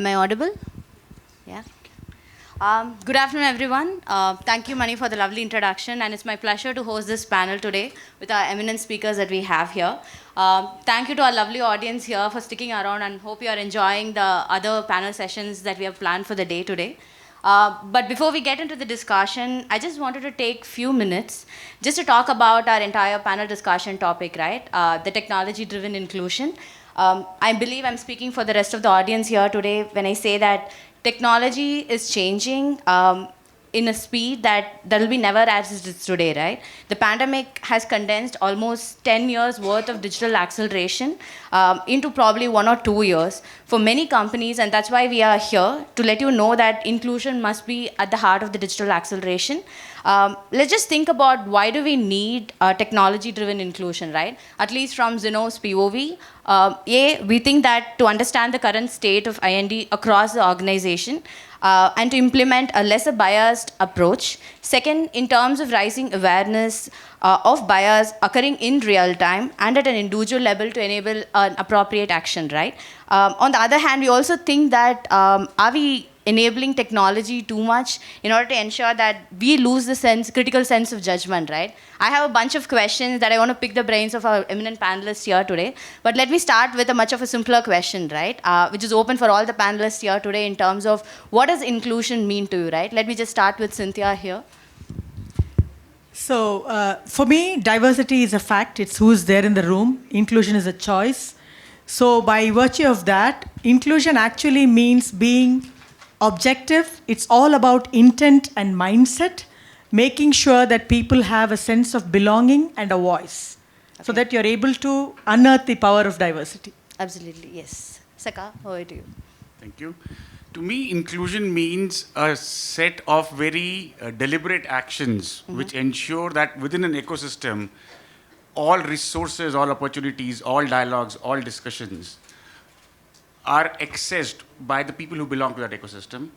Am I audible? Yeah. Good afternoon, everyone. Thank you, Mani, for the lovely introduction, and it's my pleasure to host this panel today with our eminent speakers that we have here. Thank you to our lovely audience here for sticking around, and hope you are enjoying the other panel sessions that we have planned for the day today. But before we get into the discussion, I just wanted to take a few minutes just to talk about our entire panel discussion topic, right? The technology-driven inclusion. I believe I'm speaking for the rest of the audience here today when I say that technology is changing in a speed that will be never as it is today, right? The pandemic has condensed almost 10 years worth of digital acceleration into probably 1 or 2 years for many companies, and that's why we are here to let you know that inclusion must be at the heart of the digital acceleration. Let's just think about why do we need technology-driven inclusion, right? At least from Zinnov's POV, we think that to understand the current state of IND across the organization and to implement a lesser biased approach. Second, in terms of raising awareness of bias occurring in real time and at an individual level to enable an appropriate action, right? On the other hand, we also think that are we enabling technology too much in order to ensure that we lose the critical sense of judgment, right? I have a bunch of questions that I want to pick the brains of our eminent panelists here today. But let me start with a much of a simpler question, right? Which is open for all the panelists here today in terms of what does inclusion mean to you, right? Let me just start with Cynthia here. So for me, diversity is a fact. It's who's there in the room. Inclusion is a choice. So by virtue of that, inclusion actually means being objective. It's all about intent and mindset, making sure that people have a sense of belonging and a voice, so that you're able to unearth the power of diversity. Absolutely, yes. Saka, over to you. Thank you. To me, inclusion means a set of very deliberate actions which ensure that within an ecosystem, all resources, all opportunities, all dialogues, all discussions are accessed by the people who belong to that ecosystem,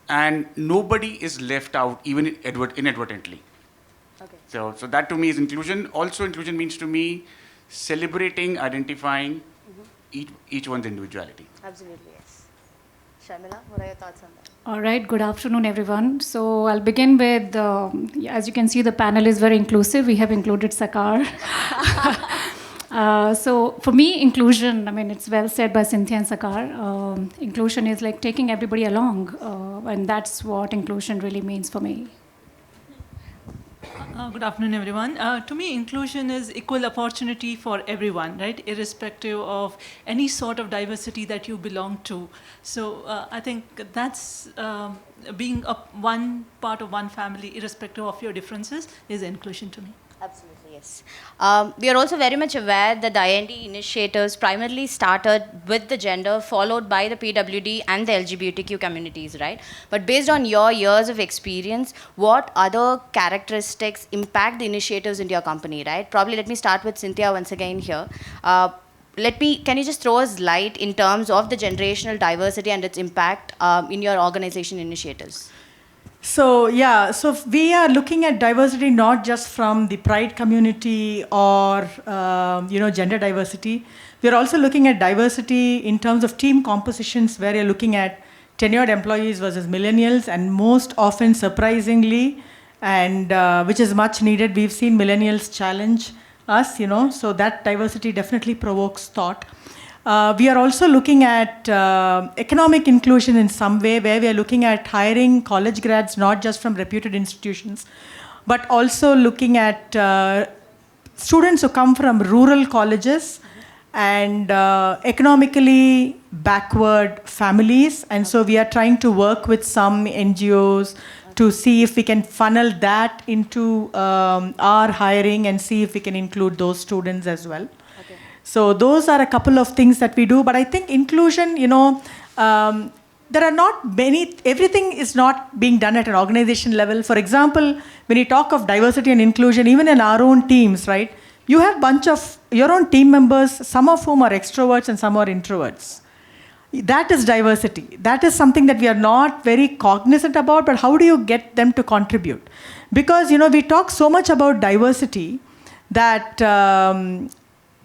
and nobody is left out, even inadvertently. Okay. So that to me is inclusion. Also, inclusion means to me celebrating, identifying each one's individuality. Absolutely, yes. Sharmila, what are your thoughts on that? All right, good afternoon, everyone. So I'll begin with, as you can see, the panel is very inclusive. We have included Sakar. So for me, inclusion, I mean, it's well said by Cynthia and Sakar. Inclusion is like taking everybody along, and that's what inclusion really means for me. Good afternoon, everyone. To me, inclusion is equal opportunity for everyone, right? Irrespective of any sort of diversity that you belong to. So I think that's being one part of one family, irrespective of your differences, is inclusion to me. Absolutely, yes. We are also very much aware that the IND initiatives primarily started with the gender, followed by the PWD and the LGBTQ communities, right? But based on your years of experience, what other characteristics impact the initiatives in your company, right? Probably let me start with Cynthia once again here. Can you just throw us light in terms of the generational diversity and its impact in your organization initiatives? So we are looking at diversity not just from the pride community or gender diversity. We are also looking at diversity in terms of team compositions, where you're looking at tenured employees versus millennials, and most often, surprisingly, and which is much needed, we've seen millennials challenge us. So that diversity definitely provokes thought. We are also looking at economic inclusion in some way, where we are looking at hiring college grads, not just from reputed institutions, but also looking at students who come from rural colleges and economically backward families. And so we are trying to work with some NGOs to see if we can funnel that into our hiring and see if we can include those students as well. So those are a couple of things that we do. But I think inclusion, there are not many, everything is not being done at an organization level. For example, when you talk of diversity and inclusion, even in our own teams, right, you have a bunch of your own team members, some of whom are extroverts and some are introverts. That is diversity. That is something that we are not very cognizant about, but how do you get them to contribute? Because, we talk so much about diversity that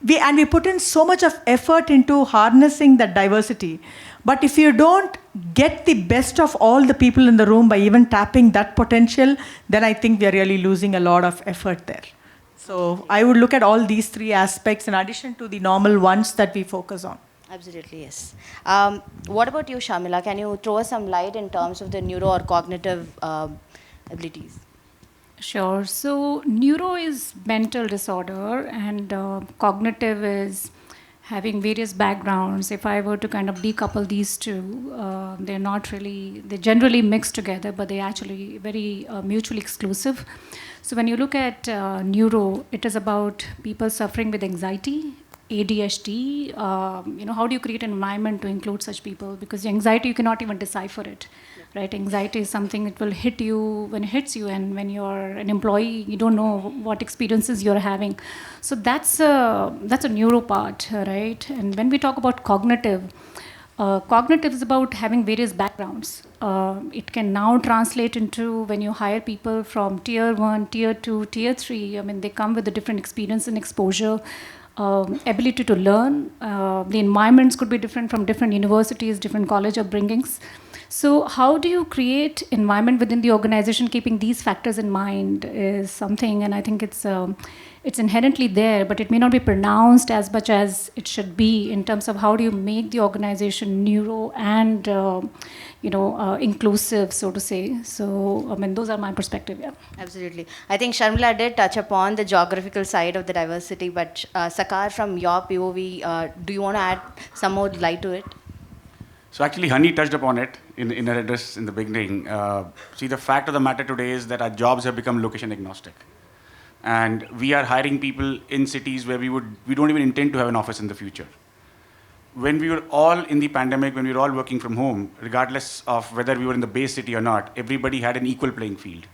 we put in so much of effort into harnessing that diversity. But if you don't get the best of all the people in the room by even tapping that potential, then I think we are really losing a lot of effort there. So I would look at all these three aspects in addition to the normal ones that we focus on. Absolutely, yes. What about you, Shamila? Can you throw us some light in terms of the neuro or cognitive abilities? Sure. So, neuro is mental disorder, and cognitive is having various backgrounds. If I were to kind of decouple these two, they're not really, they generally mix together, but they're actually very mutually exclusive. So, when you look at neuro, it is about people suffering with anxiety, ADHD. How do you create an environment to include such people? Because anxiety, you cannot even decipher it. Right? Anxiety is something that will hit you when it hits you, and when you're an employee, you don't know what experiences you're having. So that's a neuro part, right? And when we talk about cognitive, cognitive is about having various backgrounds. It can now translate into when you hire people from tier 1, tier 2, tier 3. I mean, they come with a different experience and exposure. Ability to learn. The environments could be different from different universities, different college upbringings. So how do you create environment within the organization keeping these factors in mind is something, and I think it's inherently there, but it may not be pronounced as much as it should be in terms of how do you make the organization neuro and inclusive, so to say. So I mean, those are my perspective. Yeah. Absolutely. I think Sharmila did touch upon the geographical side of the diversity, but Sakar, from your POV, do you want to add some more light to it? So actually, Honey touched upon it in her address in the beginning. See, the fact of the matter today is that our jobs have become location agnostic. And we are hiring people in cities where we don't even intend to have an office in the future. When we were all in the pandemic, when we were all working from home, regardless of whether we were in the base city or not, everybody had an equal playing field.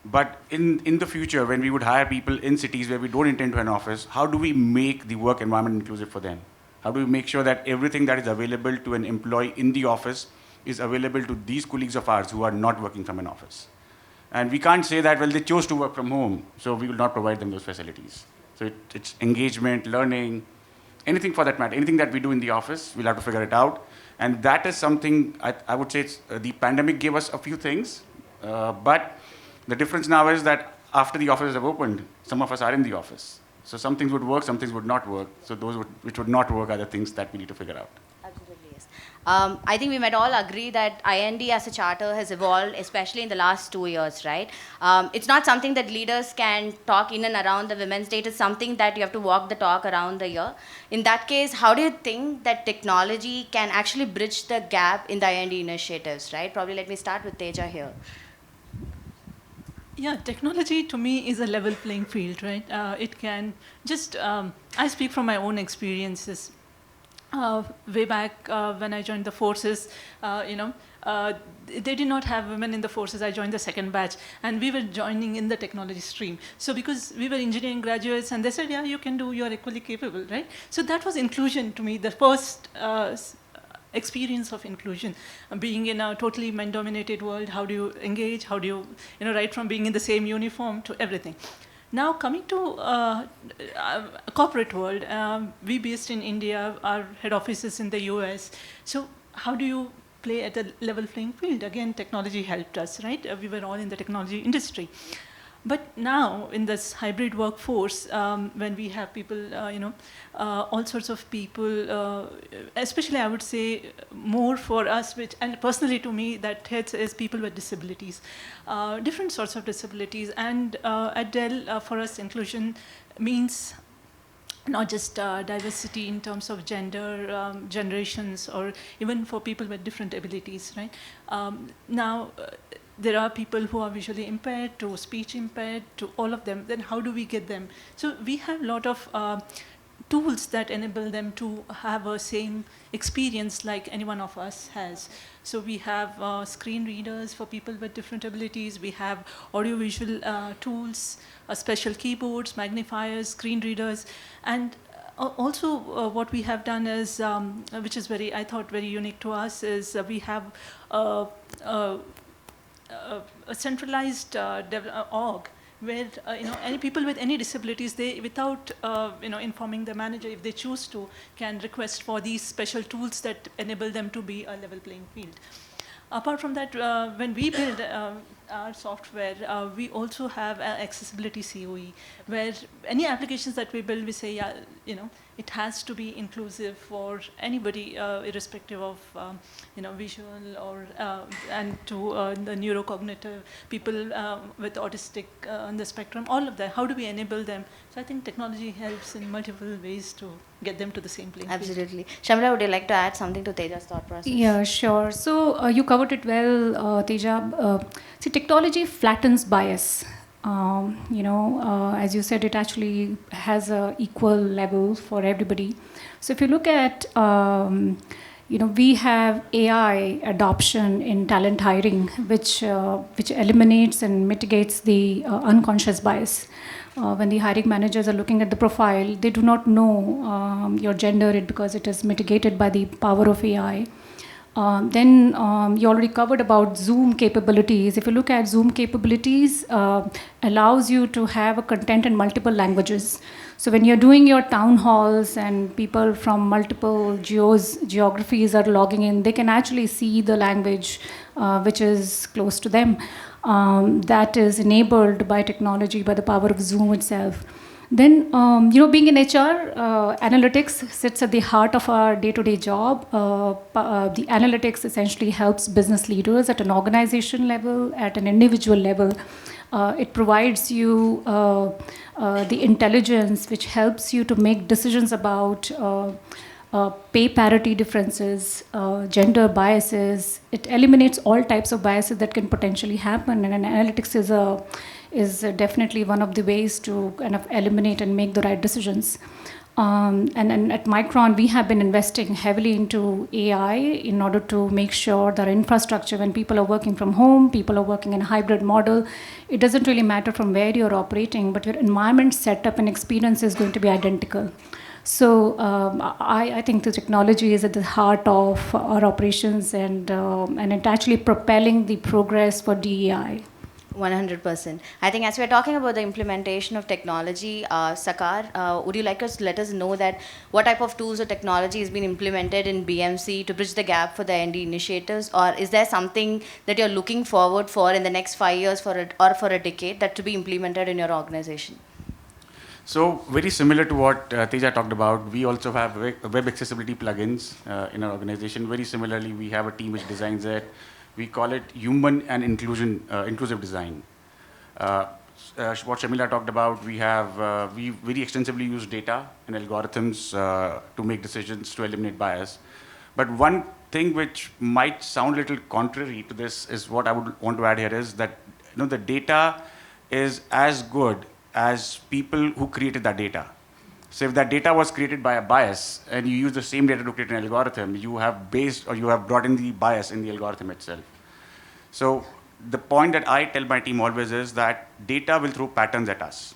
But in the future, when we would hire people in cities where we don't intend to have an office, how do we make the work environment inclusive for them? How do we make sure that everything that is available to an employee in the office is available to these colleagues of ours who are not working from an office? And we can't say that, well, they chose to work from home, so we will not provide them those facilities. So it's engagement, learning, anything for that matter, anything that we do in the office, we'll have to figure it out. And that is something, I would say, the pandemic gave us a few things, but the difference now is that after the offices have opened, some of us are in the office. So some things would work, some things would not work. So those which would not work are the things that we need to figure out. Absolutely, yes. I think we might all agree that IND as a charter has evolved, especially in the last 2 years, right? It's not something that leaders can talk in and around the Women's Day. It's something that you have to walk the talk around the year. In that case, how do you think that technology can actually bridge the gap in the IND initiatives, right? Probably let me start with Teja here. Yeah, technology to me is a level playing field, right? It can just, I speak from my own experiences. Way back when I joined the forces, they did not have women in the forces. I joined the second batch, and we were joining in the technology stream. So because we were engineering graduates, and they said, yeah, you can do, you're equally capable, right? So that was inclusion to me, the first experience of inclusion. Being in a totally men-dominated world, how do you engage? How do you, right from being in the same uniform to everything. Now coming to a corporate world, we based in India, our head office is in the US. So how do you play at a level playing field? Again, technology helped us, right? We were all in the technology industry. But now, in this hybrid workforce, when we have people, all sorts of people, especially I would say more for us, and personally to me, that hits is people with disabilities, different sorts of disabilities. And at Dell, for us, inclusion means not just diversity in terms of gender, generations, or even for people with different abilities, right? Now, there are people who are visually impaired, to speech impaired, to all of them. Then how do we get them? So we have a lot of tools that enable them to have a same experience like any one of us has. So we have screen readers for people with different abilities. We have audiovisual tools, special keyboards, magnifiers, screen readers. And also what we have done is, which is I thought very unique to us, is we have a centralized org where any people with any disabilities, they without informing the manager, if they choose to, can request for these special tools that enable them to be a level playing field. Apart from that, when we build our software, we also have an accessibility COE, where any applications that we build, we say, yeah, it has to be inclusive for anybody, irrespective of visual or and to the neurocognitive people with autistic on the spectrum, all of that. How do we enable them? So I think technology helps in multiple ways to get them to the same place. Absolutely. Shamila, would you like to add something to Teja's thought process? Yeah, sure. So you covered it well, Teja. See, technology flattens bias. As you said, it actually has a equal level for everybody. So if you look at, we have AI adoption in talent hiring, which eliminates and mitigates the unconscious bias. When the hiring managers are looking at the profile, they do not know your gender because it is mitigated by the power of AI. Then you already covered about Zoom capabilities. If you look at Zoom capabilities, allows you to have a content in multiple languages. So when you're doing your town halls and people from multiple geographies are logging in, they can actually see the language which is close to them. That is enabled by technology, by the power of Zoom itself. Then, being in HR, analytics sits at the heart of our day-to-day job. The analytics essentially helps business leaders at an organization level, at an individual level. It provides you the intelligence which helps you to make decisions about pay parity differences, gender biases. It eliminates all types of biases that can potentially happen, and analytics is definitely one of the ways to kind of eliminate and make the right decisions. And at Micron, we have been investing heavily into AI in order to make sure that our infrastructure, when people are working from home, people are working in a hybrid model, it doesn't really matter from where you're operating, but your environment setup and experience is going to be identical. So I think the technology is at the heart of our operations, and it's actually propelling the progress for DEI. 100%. I think as we're talking about the implementation of technology, Sakar, would you like us to let us know that what type of tools or technology has been implemented in BMC to bridge the gap for the ND initiatives, or is there something that you're looking forward for in the next 5 years or for a decade that to be implemented in your organization? So very similar to what Teja talked about, we also have web accessibility plugins in our organization. Very similarly, we have a team which designs it. We call it human and inclusive design. What Shamila talked about, we very extensively use data and algorithms to make decisions to eliminate bias. But one thing which might sound a little contrary to this is what I would want to add here is that the data is as good as people who created that data. So if that data was created by a bias and you use the same data to create an algorithm, you have brought in the bias in the algorithm itself. So the point that I tell my team always is that data will throw patterns at us.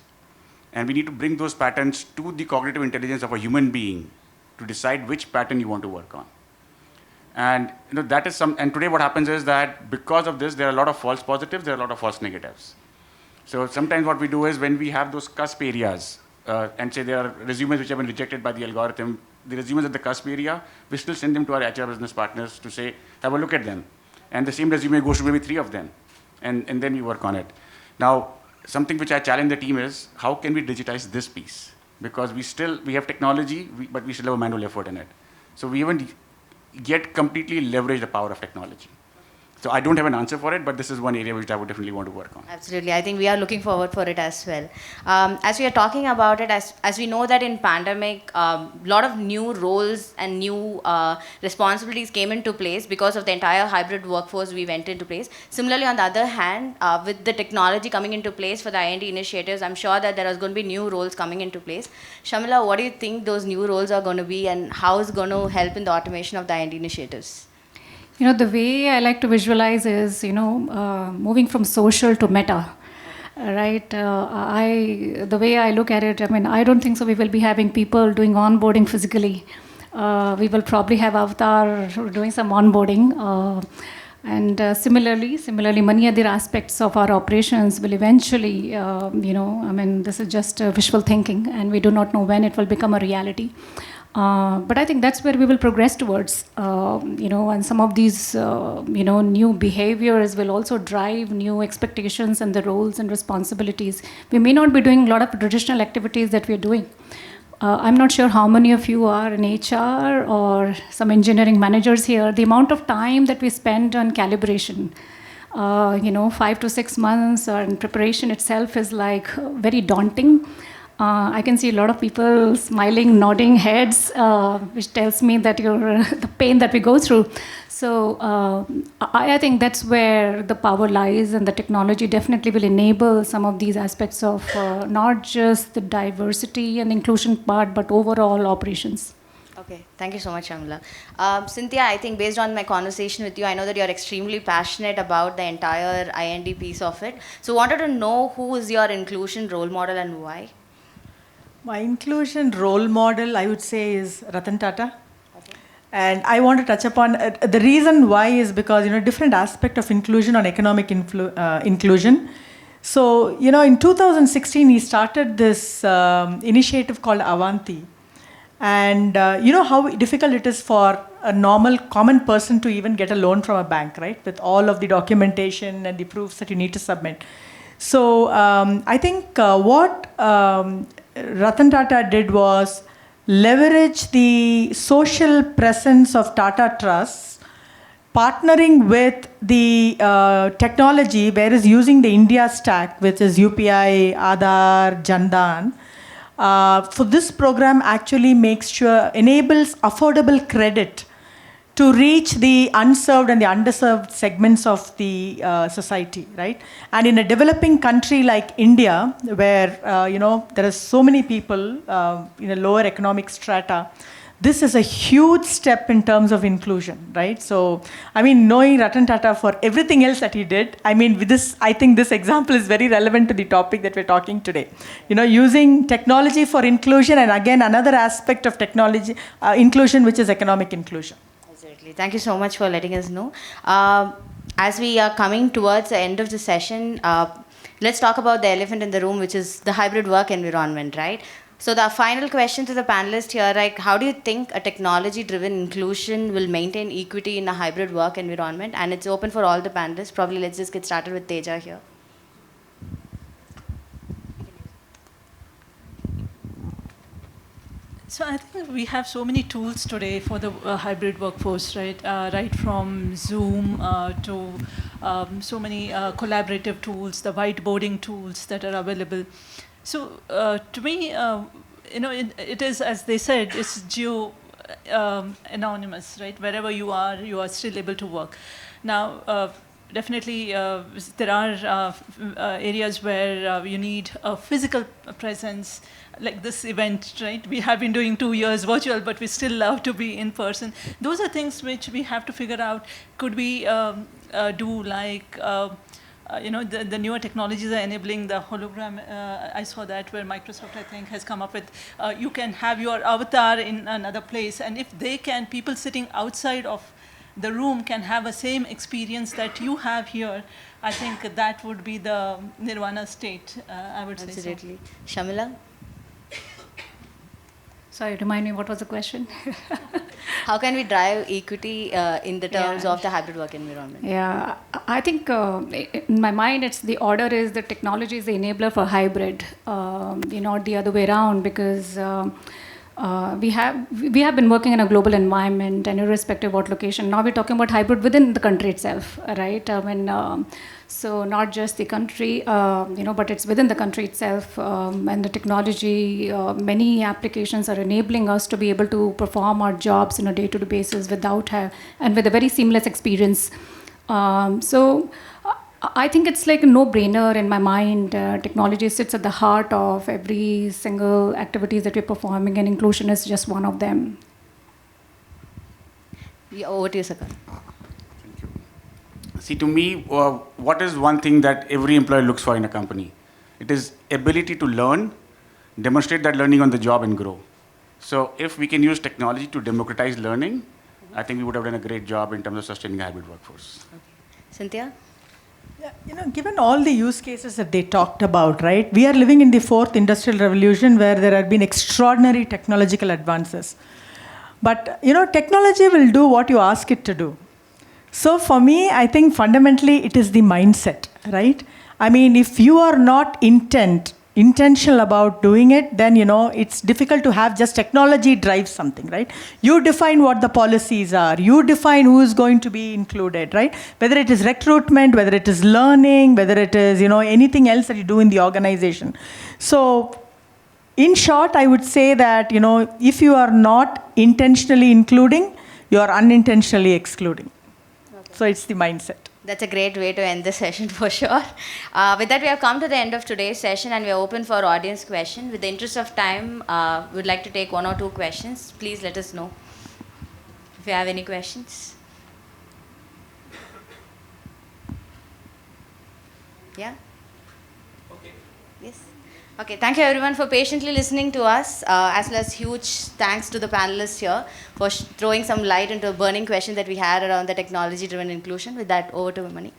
And we need to bring those patterns to the cognitive intelligence of a human being to decide which pattern you want to work on. And that is and today what happens is that because of this, there are a lot of false positives, there are a lot of false negatives. So sometimes what we do is when we have those cusp areas, and say there are resumes which have been rejected by the algorithm, the resumes at the cusp area, we still send them to our HR business partners to say, have a look at them. And the same resume goes to maybe 3 of them. And then we work on it. Now, something which I challenge the team is, how can we digitize this piece? Because we have technology, but we still have a manual effort in it. So we haven't yet completely leveraged the power of technology. So I don't have an answer for it, but this is one area which I would definitely want to work on. Absolutely. I think we are looking forward for it as well. As we are talking about it, as we know that in pandemic, a lot of new roles and new responsibilities came into place because of the entire hybrid workforce we went into place. Similarly, on the other hand, with the technology coming into place for the IND initiatives, I'm sure that there is going to be new roles coming into place. Shamila, what do you think those new roles are going to be, and how is going to help in the automation of the IND initiatives? The way I like to visualize is, moving from social to meta, right? The way I look at it, I don't think so we will be having people doing onboarding physically. We will probably have avatar doing some onboarding. And similarly, many other aspects of our operations will eventually, this is just wishful thinking, and we do not know when it will become a reality. But I think that's where we will progress towards, and some of these, new behaviors will also drive new expectations and the roles and responsibilities. We may not be doing a lot of traditional activities that we're doing. I'm not sure how many of you are in HR or some engineering managers here. The amount of time that we spend on calibration, 5 to 6 months in preparation itself is like very daunting. I can see a lot of people smiling, nodding heads, which tells me that the pain that we go through. So I think that's where the power lies, and the technology definitely will enable some of these aspects of not just the diversity and inclusion part, but overall operations. Okay, thank you so much, Shamila. Cynthia, I think based on my conversation with you, I know that you're extremely passionate about the entire IND piece of it. So wanted to know who is your inclusion role model and why? My inclusion role model, I would say, is Ratan Tata. Okay. And I want to touch upon the reason why is because, different aspect of inclusion on economic inclusion. So, in 2016, he started this initiative called Avanti. And you know how difficult it is for a normal, common person to even get a loan from a bank, right? With all of the documentation and the proofs that you need to submit. So I think what Ratan Tata did was leverage the social presence of Tata Trusts, partnering with the technology, whereas using the India stack, which is UPI, Aadhaar, Jandan. For this program actually enables affordable credit to reach the unserved and the underserved segments of the society, right? And in a developing country like India, where there are so many people in a lower economic strata, this is a huge step in terms of inclusion, right? So, knowing Ratan Tata for everything else that he did, with this, I think this example is very relevant to the topic that we're talking today. Using technology for inclusion, and again, another aspect of technology inclusion, which is economic inclusion. Absolutely. Thank you so much for letting us know. As we are coming towards the end of the session, let's talk about the elephant in the room, which is the hybrid work environment, right? So the final question to the panelists here, like, how do you think a technology-driven inclusion will maintain equity in a hybrid work environment? And it's open for all the panelists. Probably let's just get started with Teja here. So I think we have so many tools today for the hybrid workforce, right? Right from Zoom to so many collaborative tools, the whiteboarding tools that are available. So to me, it is, as they said, it's anonymous, right? Wherever you are still able to work. Now, definitely, there are areas where you need a physical presence, like this event, right? We have been doing 2 years virtual, but we still love to be in person. Those are things which we have to figure out. Could we do like... the newer technologies are enabling the hologram. I saw that where Microsoft, I think, has come up with, you can have your avatar in another place. And if people sitting outside of the room can have the same experience that you have here, I think that would be the nirvana state, I would say so. Absolutely. Shamila? Sorry, remind me, what was the question? How can we drive equity in the terms of the hybrid work environment? Yeah, I think in my mind, the order is the technology is the enabler for hybrid, not the other way around, because we have been working in a global environment, and irrespective of what location. Now we're talking about hybrid within the country itself, right? So not just the country, but it's within the country itself, and the technology, many applications are enabling us to be able to perform our jobs on a day-to-day basis and with a very seamless experience. So I think it's like a no-brainer in my mind. Technology sits at the heart of every single activities that we're performing, and inclusion is just one of them. Yeah, over to you, Sakar. See, to me, what is one thing that every employee looks for in a company? It is ability to learn, demonstrate that learning on the job, and grow. So if we can use technology to democratize learning, I think we would have done a great job in terms of sustaining a hybrid workforce. Okay. Cynthia? Yeah, given all the use cases that they talked about, right, we are living in the fourth industrial revolution where there have been extraordinary technological advances. But, technology will do what you ask it to do. So for me, I think fundamentally it is the mindset, right? I mean, if you are not intentional about doing it, then, it's difficult to have just technology drive something, right? You define what the policies are. You define who is going to be included, right? Whether it is recruitment, whether it is learning, whether it is, anything else that you do in the organization. So in short, I would say that, if you are not intentionally including, you are unintentionally excluding. Okay. So it's the mindset. That's a great way to end the session for sure. With that, we have come to the end of today's session and we are open for audience questions. With the interest of time, we'd like to take 1 or 2 questions. Please let us know if you have any questions. Yeah? Okay. Yes. Okay, thank you everyone for patiently listening to us, as well as huge thanks to the panelists here for throwing some light into a burning question that we had around the technology-driven inclusion. With that, over to Mani.